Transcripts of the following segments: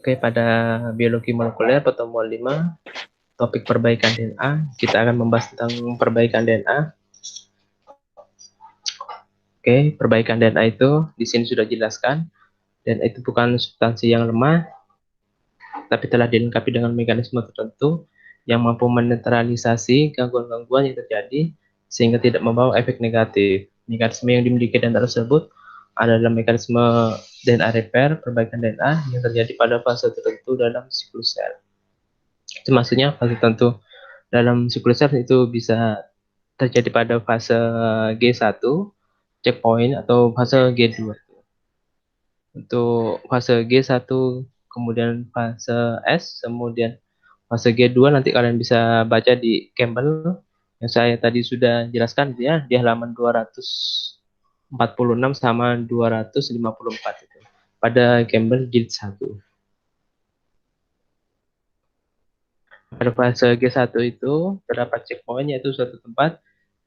Oke, pada biologi molekuler pertemuan 5, topik perbaikan DNA, kita akan membahas tentang perbaikan DNA. Oke, perbaikan DNA itu di sini sudah dijelaskan, dan itu bukan substansi yang lemah, tapi telah dilengkapi dengan mekanisme tertentu yang mampu menetralisasi gangguan-gangguan yang terjadi sehingga tidak membawa efek negatif. Mekanisme yang dimiliki DNA tersebut adalah mekanisme DNA repair, perbaikan DNA yang terjadi pada fase tertentu dalam siklus sel. Itu maksudnya fase tertentu dalam siklus sel itu bisa terjadi pada fase G1, checkpoint, atau fase G2. Untuk fase G1, kemudian fase S, kemudian fase G2 nanti kalian bisa baca di Campbell yang saya tadi sudah jelaskan ya, di halaman 246 sama 254 itu. Pada Campbell jilid 1. Pada fase G1 itu terdapat checkpoint, yaitu suatu tempat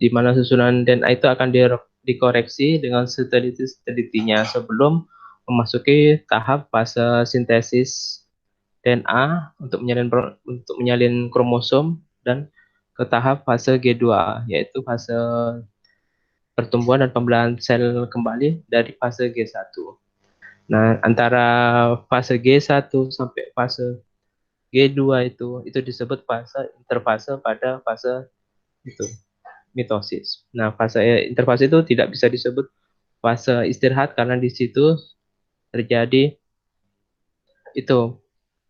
di mana susunan DNA itu akan dikoreksi dengan seteliti-telitinya sebelum memasuki tahap fase sintesis DNA untuk menyalin kromosom dan ke tahap fase G2, yaitu fase pertumbuhan dan pembelahan sel kembali dari fase G1. Nah, antara fase G1 sampai fase G2 itu disebut fase interfase pada fase itu mitosis. Nah, fase interfase itu tidak bisa disebut fase istirahat karena di situ terjadi itu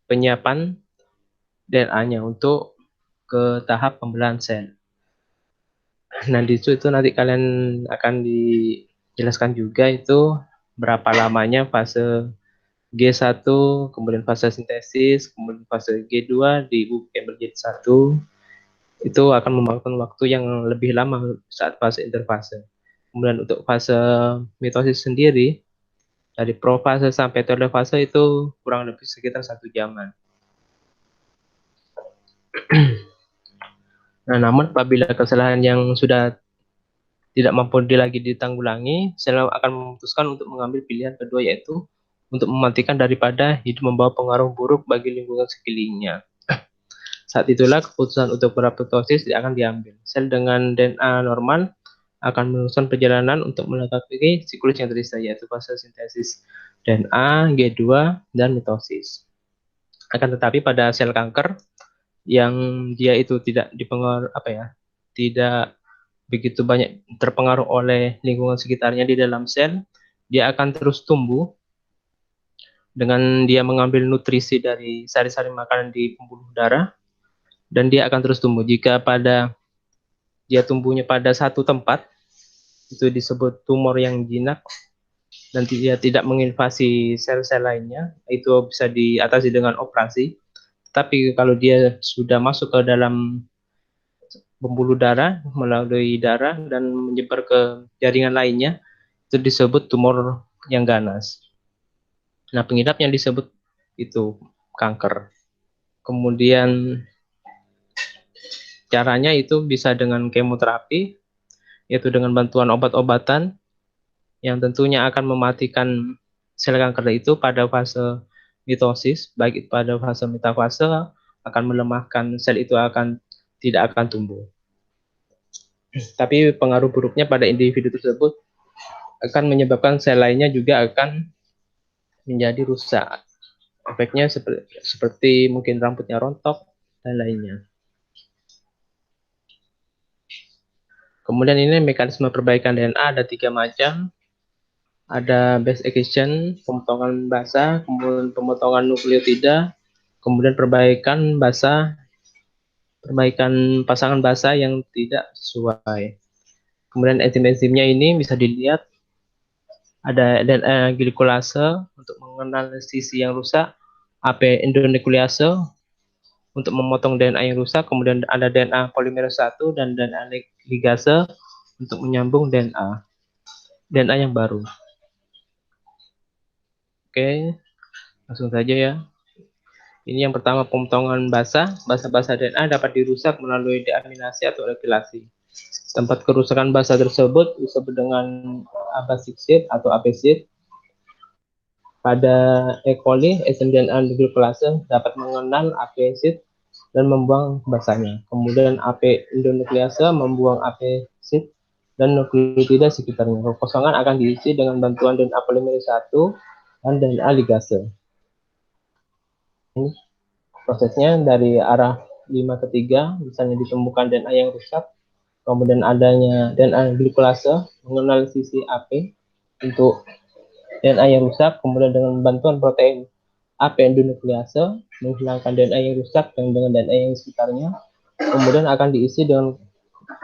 penyiapan DNA-nya untuk ke tahap pembelahan sel. Nah, di situ nanti kalian akan dijelaskan juga itu berapa lamanya fase G1, kemudian fase sintesis, kemudian fase G2 di buku Campbell jilid 1. Itu akan memakan waktu yang lebih lama saat fase interfase. Kemudian untuk fase mitosis sendiri, dari profase sampai telofase itu kurang lebih sekitar 1 jaman. Nah, namun apabila kesalahan yang sudah tidak mampu lagi ditanggulangi, sel akan memutuskan untuk mengambil pilihan kedua, yaitu untuk mematikan daripada hidup membawa pengaruh buruk bagi lingkungan sekelilingnya. Saat itulah keputusan untuk berapoptosis akan diambil. Sel dengan DNA normal akan meneruskan perjalanan untuk melengkapi siklus yang tersisa, yaitu fase sintesis DNA, G2, dan mitosis. Akan tetapi pada sel kanker yang dia itu tidak tidak begitu banyak terpengaruh oleh lingkungan sekitarnya di dalam sel, dia akan terus tumbuh dengan dia mengambil nutrisi dari sari-sari makanan di pembuluh darah, dan dia akan terus tumbuh. Jika dia tumbuhnya pada satu tempat, itu disebut tumor yang jinak, dan dia tidak menginvasi sel-sel lainnya, itu bisa diatasi dengan operasi. Tapi kalau dia sudah masuk ke dalam pembuluh darah, melalui darah dan menyebar ke jaringan lainnya, itu disebut tumor yang ganas. Nah, pengidap yang disebut itu kanker. Kemudian caranya itu bisa dengan kemoterapi, yaitu dengan bantuan obat-obatan yang tentunya akan mematikan sel kanker itu pada fase mitosis, baik pada fase metafase akan melemahkan sel itu tidak akan tumbuh. Tapi pengaruh buruknya pada individu tersebut akan menyebabkan sel lainnya juga akan menjadi rusak. Efeknya seperti mungkin rambutnya rontok dan lainnya. Kemudian ini mekanisme perbaikan DNA ada 3 macam. Ada base excision, pemotongan basa, kemudian pemotongan nukleotida, kemudian perbaikan pasangan basa yang tidak sesuai. Kemudian enzim-enzimnya ini bisa dilihat ada DNA glikolase untuk mengenal sisi yang rusak, AP endonuklease untuk memotong DNA yang rusak, kemudian ada DNA polimerase 1 dan DNA ligase untuk menyambung DNA yang baru. Oke, langsung saja ya. Ini yang pertama, pemotongan basa DNA dapat dirusak melalui deaminasi atau alkilasi. Tempat kerusakan basa tersebut disebut dengan abasic site atau apesit. Pada E. coli, enzim DNA glukosase dapat mengenal apisit dan membuang basanya. Kemudian AP endonuklease membuang apisit dan nukleotida sekitarnya. Kekosongan akan diisi dengan bantuan DNA polimerase 1 dan DNA ligase. Ini prosesnya dari arah 5 ke 3, misalnya ditemukan DNA yang rusak, kemudian adanya DNA glukosase mengenal sisi AP untuk DNA yang rusak, kemudian dengan bantuan protein AP endonuklease menghilangkan DNA yang rusak dan dengan DNA yang sekitarnya, kemudian akan diisi dengan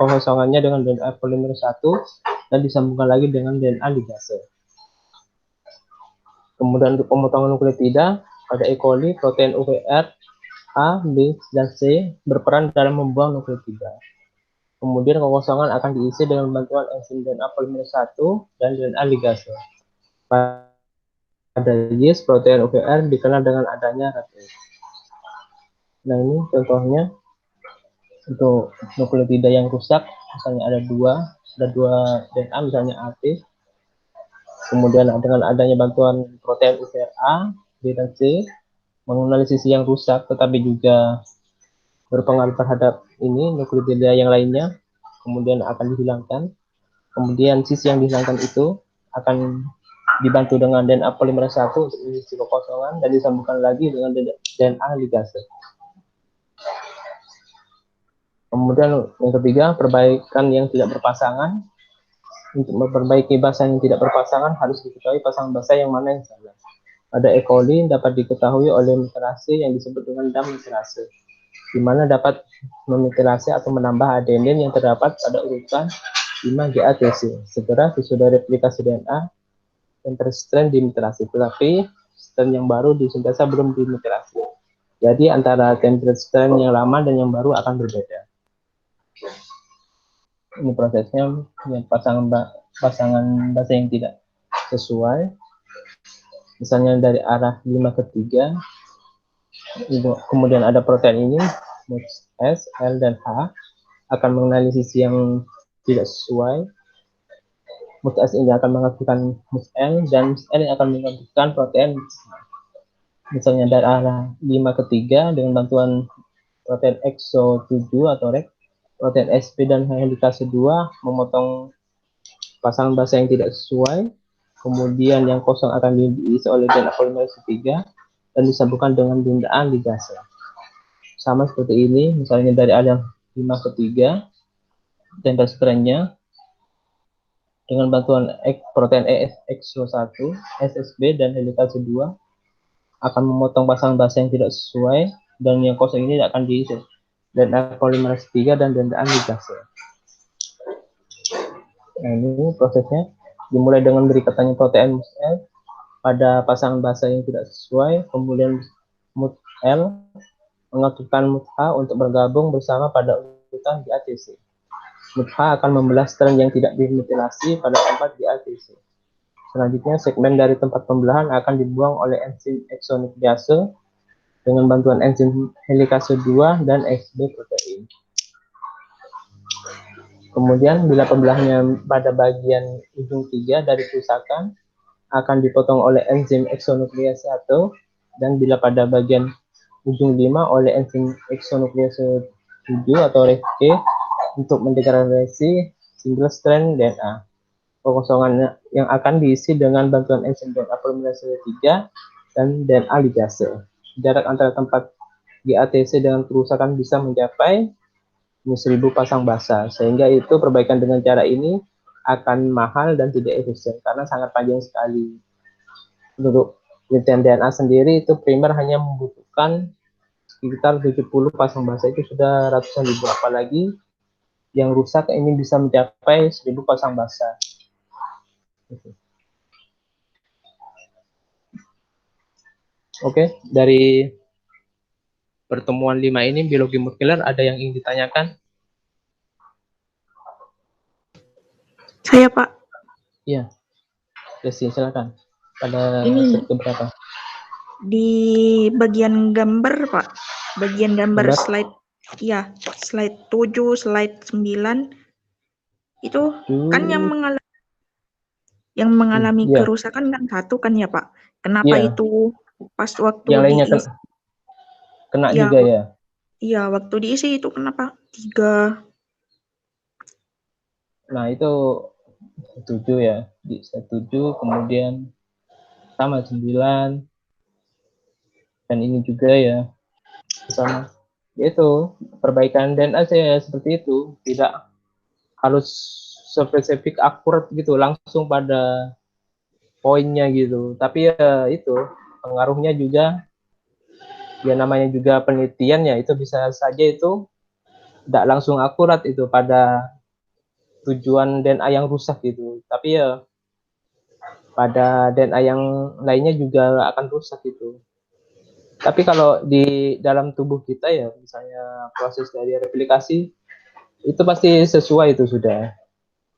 kekosongannya dengan DNA polimerase 1 dan disambungkan lagi dengan DNA ligase. Kemudian untuk pemotongan nukleotida, pada E. coli, protein UPR A, B, dan C berperan dalam membuang nukleotida. Kemudian kekosongan akan diisi dengan bantuan enzim DNA polimerase 1 dan DNA ligase. Pada yeast, protein UPR dikenal dengan adanya replase. Nah, ini contohnya untuk nukleotida yang rusak, misalnya ada dua DNA, misalnya AP. Kemudian dengan adanya bantuan protein UPR A, B, dan C mengenali sisi yang rusak, tetapi juga berpengaruh terhadap ini nukleotida yang lainnya, kemudian akan dihilangkan. Kemudian sisi yang dihilangkan itu akan dibantu dengan DNA polimerase 1 untuk mengisi kekosongan dan disambungkan lagi dengan DNA ligase. Kemudian yang ketiga, perbaikan yang tidak berpasangan. Untuk memperbaiki basa yang tidak berpasangan harus diketahui pasangan basa yang mana yang salah. Pada E. coli dapat diketahui oleh metilase yang disebut dengan dam metilase, di mana dapat memetilase atau menambah adenin yang terdapat pada urutan 5-GATC. Segera sesudah replikasi DNA yang terstrain dimetilasi, tetapi strain yang baru disintesa belum dimetilasi. Jadi antara template strain yang lama dan yang baru akan berbeda. Ini prosesnya pasangan basa yang tidak sesuai. Misalnya dari arah 5 ke 3, kemudian ada protein ini, S, L, dan H, akan mengenali sisi yang tidak sesuai. S ini akan mengaktifkan L, dan L yang akan mengaktifkan protein. Misalnya dari arah 5 ke 3, dengan bantuan protein EXO7 atau REC, protein SP dan helikase 2 memotong pasangan basa yang tidak sesuai. Kemudian yang kosong akan diisi oleh DNA polimerase 3 dan disambungkan dengan DNA ligase. Sama seperti ini, misalnya dari arah 5 ke 3, template strain-nya dengan bantuan protein EXO1, SSB, dan helikase 2 akan memotong pasangan basa yang tidak sesuai, dan yang kosong ini akan diisi DNA polimerase 3 dan DNA ligase. Nah, ini prosesnya dimulai dengan beri katanya protein L pada pasangan basa yang tidak sesuai, kemudian mut L mengaktifkan mut H untuk bergabung bersama pada urutan GATC. Mut H akan membelah strain yang tidak dimetilasi pada tempat GATC. Selanjutnya, segmen dari tempat pembelahan akan dibuang oleh enzim exonuklease dengan bantuan enzim helikase 2 dan XB protein. Kemudian, bila pembelahnya pada bagian ujung 3 dari kerusakan, akan dipotong oleh enzim exonuklease 1, dan bila pada bagian ujung 5 oleh enzim exonuklease 7 atau REC untuk mendegradasi single strand DNA. Kekosongan yang akan diisi dengan bantuan enzim DNA polimerase 3 dan DNA ligase. Jarak antara tempat GATC dengan kerusakan bisa mencapai 1000 pasang basa, sehingga itu perbaikan dengan cara ini akan mahal dan tidak efisien karena sangat panjang sekali. Untuk penelitian DNA sendiri itu primer hanya membutuhkan sekitar 70 pasang basa, itu sudah ratusan ribu, apalagi yang rusak ini bisa mencapai 1000 pasang basa. Oke, dari pertemuan 5 ini biologi molekuler ada yang ingin ditanyakan? Saya, Pak. Iya. Desi, silakan. Pada Ini slide keberapa? di bagian gambar, Pak. Bagian gambar slide. Iya, slide 7, slide 9. Itu kan yang mengalami Yang mengalami Iya. kerusakan kan satu kan ya Pak? Kenapa Iya. itu pas waktu Yang lainnya diisi? kena Ya, juga ya. iya waktu diisi itu kenapa 3? Nah itu 7 ya, di 7 kemudian sama 9 dan ini juga ya sama. Itu perbaikan DNA saya seperti itu, tidak harus spesifik akurat gitu langsung pada poinnya gitu. Tapi ya itu pengaruhnya juga ya namanya juga penelitian ya itu bisa saja itu tidak langsung akurat itu pada tujuan DNA yang rusak gitu. Tapi ya pada DNA yang lainnya juga akan rusak gitu. Tapi kalau di dalam tubuh kita ya misalnya proses dari replikasi itu pasti sesuai itu sudah.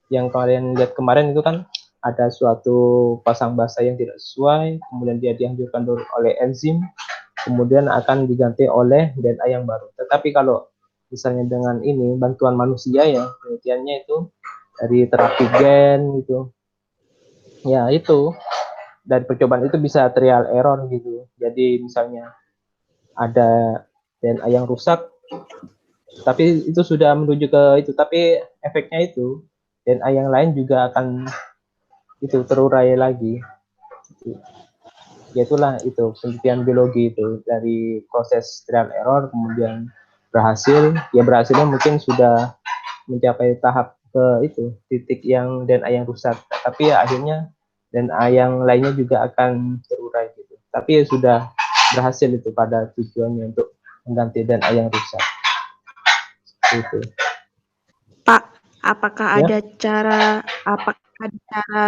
Yang kalian lihat kemarin itu kan ada suatu pasang basa yang tidak sesuai, kemudian dia dihancurkan oleh enzim, kemudian akan diganti oleh DNA yang baru. Tetapi kalau misalnya dengan ini bantuan manusia ya penelitiannya itu dari terapi gen gitu, ya itu dari percobaan itu bisa trial error gitu. Jadi misalnya ada DNA yang rusak, tapi itu sudah menuju ke itu, tapi efeknya itu DNA yang lain juga akan itu terurai lagi. Ya itulah itu penelitian biologi itu dari proses trial error kemudian berhasil. Ya berhasilnya mungkin sudah mencapai tahap ke itu titik yang DNA yang rusak. Tapi ya akhirnya DNA yang lainnya juga akan terurai gitu. Tapi ya sudah berhasil itu pada tujuannya untuk mengganti DNA yang rusak. Itu. Pak, apakah Ya, ada cara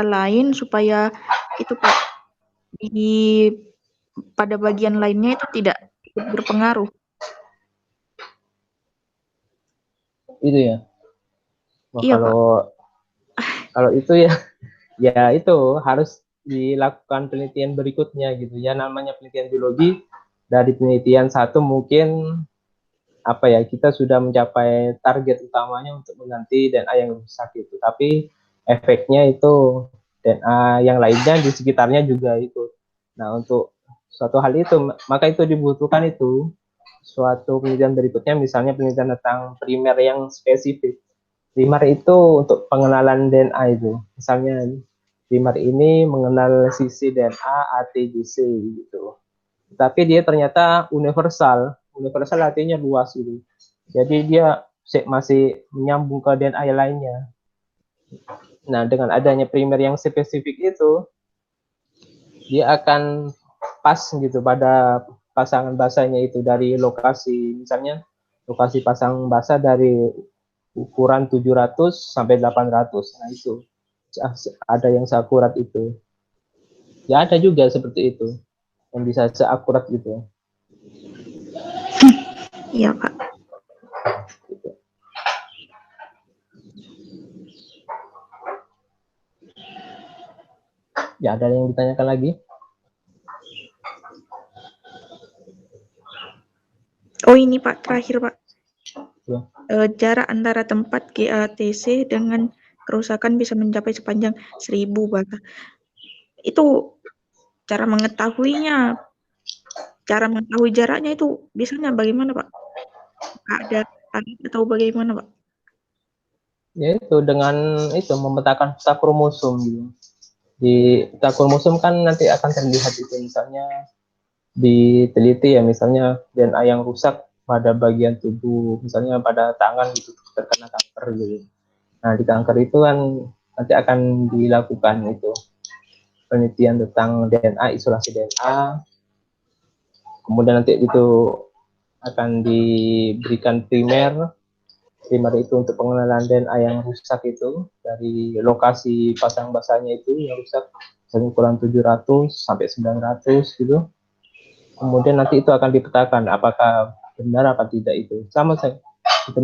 lain supaya itu Pak di pada bagian lainnya itu tidak ikut berpengaruh? itu ya. Wah, Iya Pak. kalau itu ya ya itu harus dilakukan penelitian berikutnya gitu ya namanya penelitian biologi dari penelitian satu mungkin apa ya kita sudah mencapai target utamanya untuk mengganti DNA yang rusak itu tapi efeknya itu DNA yang lainnya di sekitarnya juga itu nah untuk suatu hal itu maka itu dibutuhkan itu suatu penelitian berikutnya misalnya penelitian tentang primer yang spesifik primer itu untuk pengenalan DNA itu misalnya primer ini mengenal sisi DNA ATGC gitu tapi dia ternyata universal universal artinya luas gitu jadi dia masih menyambung ke DNA yang lainnya nah dengan adanya primer yang spesifik itu dia akan pas gitu pada pasangan basanya itu dari lokasi misalnya lokasi pasang basa dari ukuran 700 sampai 800 nah itu ada yang seakurat itu ya ada juga seperti itu yang bisa seakurat gitu. Iya Pak. Ya ada yang ditanyakan lagi? Oh ini Pak terakhir Pak. Ya. Jarak antara tempat GATC dengan kerusakan bisa mencapai sepanjang 1000 bata. Itu cara mengetahuinya, cara mengetahui jaraknya itu biasanya bagaimana Pak? Ada atau bagaimana Pak? Ya itu dengan itu memetakan peta kromosom gitu. Di peta kromosom kan nanti akan terlihat itu misalnya diteliti ya misalnya DNA yang rusak pada bagian tubuh misalnya pada tangan gitu terkena kanker gitu. Nah di kanker itu kan nanti akan dilakukan itu penelitian tentang DNA isolasi DNA kemudian nanti itu akan diberikan primer primer itu untuk pengenalan DNA yang rusak itu dari lokasi pasang basahnya itu yang rusak ukuran 700 sampai 900 gitu kemudian nanti itu akan dipetakan apakah benar apa tidak itu sama saya kita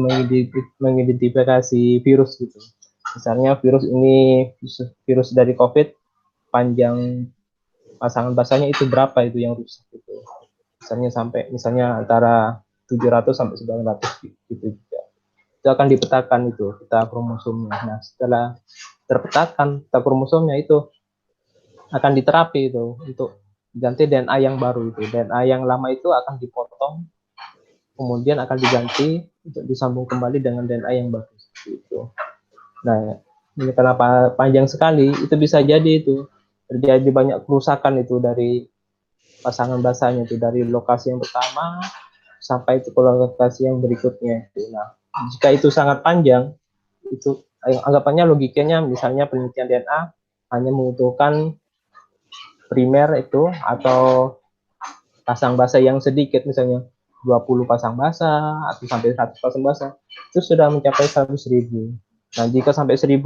mengidentifikasi virus gitu misalnya virus ini virus dari COVID panjang pasangan basahnya itu berapa itu yang rusak itu misalnya sampai misalnya antara 700 sampai 900 gitu juga itu akan dipetakan itu peta kromosomnya nah setelah terpetakan peta kromosomnya itu akan diterapi itu untuk ganti DNA yang baru itu. DNA yang lama itu akan dipotong, kemudian akan diganti untuk disambung kembali dengan DNA yang baru itu. Nah, ini kenapa panjang sekali? Itu bisa jadi itu terjadi banyak kerusakan itu dari pasangan basanya itu, dari lokasi yang pertama sampai itu ke lokasi yang berikutnya. Nah, jika itu sangat panjang, itu anggapannya logikanya misalnya penelitian DNA hanya membutuhkan primer itu atau pasang basa yang sedikit, misalnya 20 pasang basa atau sampai 100 pasang basa, itu sudah mencapai 100.000. Nah, jika sampai 1.000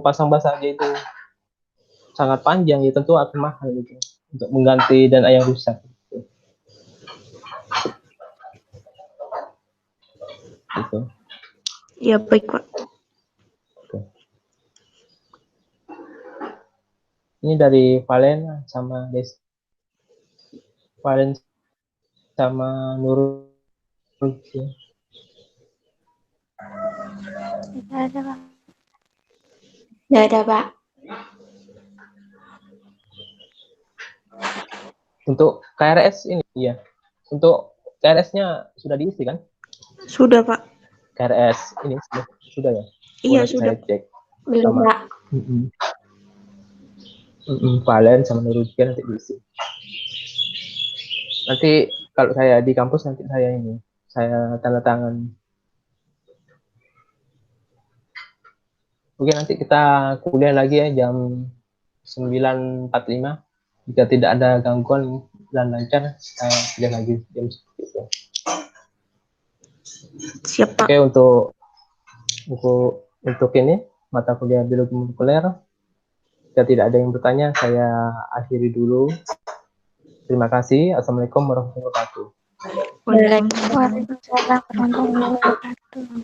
pasang basa aja itu sangat panjang, ya tentu akan mahal gitu untuk mengganti dan yang rusak. Gitu. Ya, baik, Pak. Oke. Ini dari Valen sama Des. Valen sama Nurul. Ya. Tidak ada, Pak. Tidak ada, Pak. Untuk KRS ini, ya. Untuk KRS-nya sudah diisi kan? Sudah, Pak. KRS ini sudah ya? Iya, nanti sudah. saya cek Belum, sama Pak. Valen sama Nurul nanti diisi. Nanti kalau saya di kampus nanti saya tanda tangan. Oke, nanti kita kuliah lagi ya jam 9.45. Jika tidak ada gangguan dan lancar, saya kuliah lagi jam seperti itu. Siap, Pak. Oke, untuk ini mata kuliah biologi molekuler, jika tidak ada yang bertanya, saya akhiri dulu. Terima kasih. Assalamualaikum warahmatullahi wabarakatuh. Waalaikumsalam. Waalaikumsalam warahmatullahi wabarakatuh.